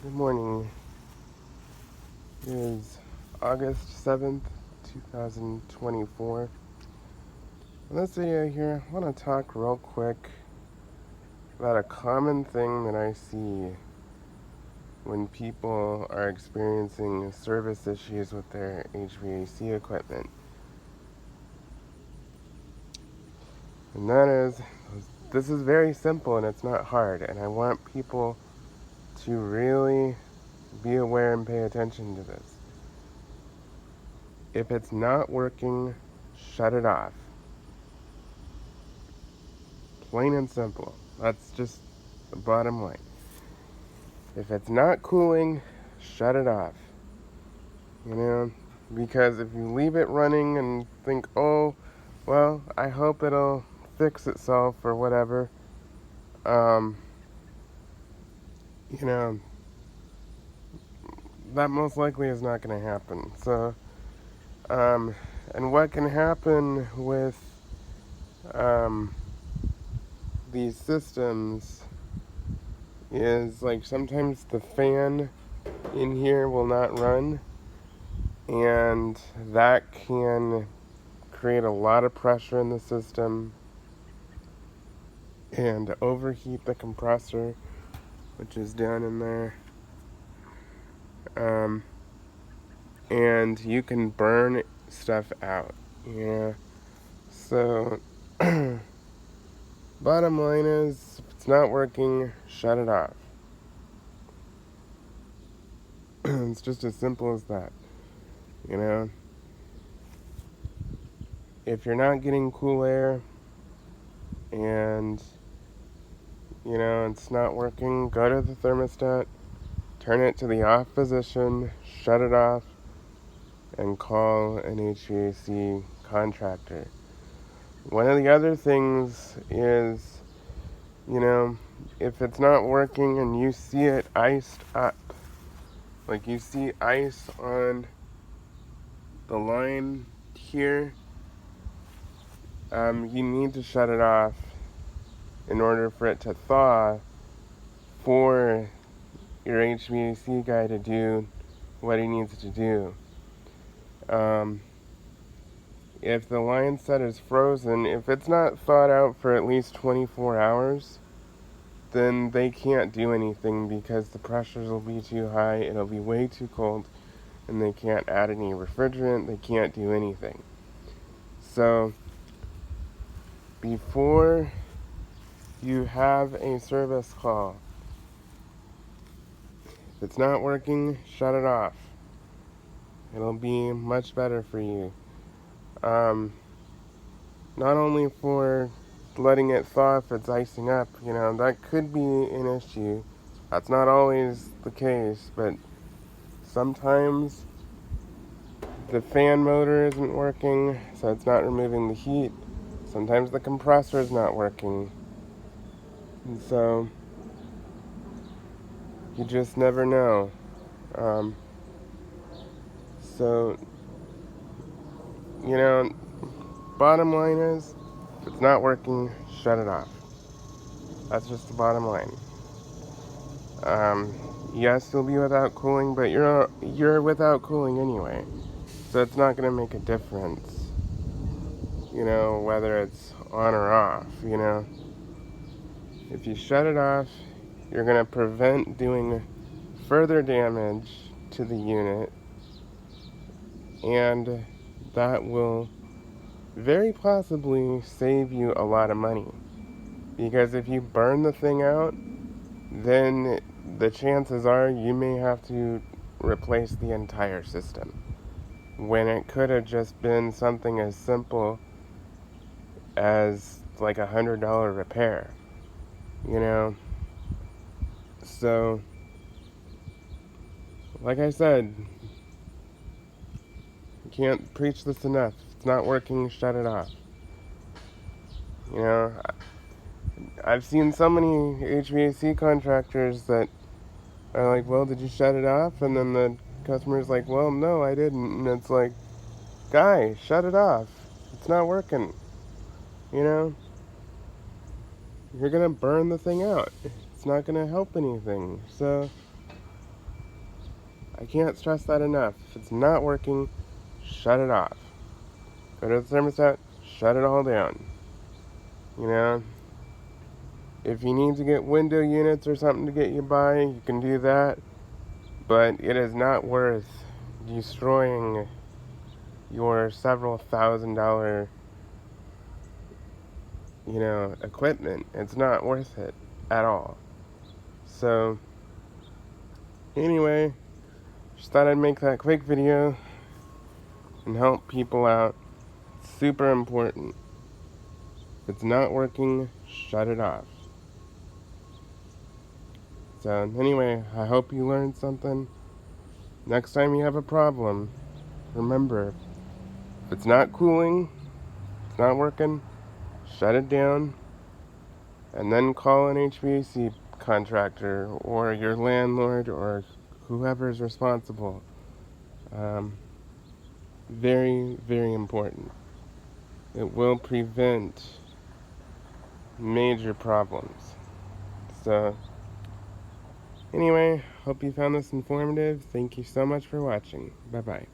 Good morning. It is August 7th, 2024. In this video here, I want to talk real quick about a common thing that I see when people are experiencing service issues with their HVAC equipment. And that is, this is very simple and it's not hard, and I want people to really be aware and pay attention to this. If it's not working, shut it off. Plain and simple. That's just the bottom line. If it's not cooling, shut it off. Because if you leave it running and think, oh, well, I hope it'll fix itself or whatever, um, you know, that most likely is not going to happen. So, and what can happen with these systems is like sometimes the fan in here will not run, and that can create a lot of pressure in the system and overheat the compressor, which is down in there. And you can burn stuff out. Yeah. So, bottom line is, if it's not working, shut it off. It's just as simple as that. If you're not getting cool air and, it's not working, go to the thermostat, turn it to the off position, shut it off, and call an HVAC contractor. One of the other things is, if it's not working and you see it iced up, like you see ice on the line here, you need to shut it off in order for it to thaw, for your HVAC guy to do what he needs to do. If the line set is frozen, if it's not thawed out for at least 24 hours, then they can't do anything because the pressures will be too high, it'll be way too cold, and they can't add any refrigerant, they can't do anything. So, before you have a service call, if it's not working, shut it off. It'll be much better for you. Not only for letting it thaw if it's icing up, that could be an issue. That's not always the case, but sometimes the fan motor isn't working, so it's not removing the heat. Sometimes the compressor is not working. And so, you just never know. So, bottom line is, if it's not working, shut it off. That's just the bottom line. Yes, you'll be without cooling, but you're without cooling anyway. So it's not going to make a difference, whether it's on or off, If you shut it off, you're going to prevent doing further damage to the unit, and that will very possibly save you a lot of money. Because if you burn the thing out, then the chances are you may have to replace the entire system, when it could have just been something as simple as like $100 repair, So, like I said, you can't preach this enough. If it's not working, shut it off. I've seen so many HVAC contractors that are like, well, did you shut it off? And then the customer's like, well, no, I didn't. And it's like, guy, shut it off. It's not working. You're going to burn the thing out. It's not going to help anything. So, I can't stress that enough. If it's not working, shut it off. Go to the thermostat, shut it all down. You know, if you need to get window units or something to get you by, you can do that. But it is not worth destroying your several $1,000, equipment. It's not worth it at all. So, anyway, just thought I'd make that quick video and help people out. It's super important. If it's not working, shut it off. So, anyway, I hope you learned something. Next time you have a problem, remember, if it's not cooling, it's not working, shut it down, and then call an HVAC contractor or your landlord or whoever's responsible. Very, very important. It will prevent major problems. So, anyway, hope you found this informative. Thank you so much for watching. Bye-bye.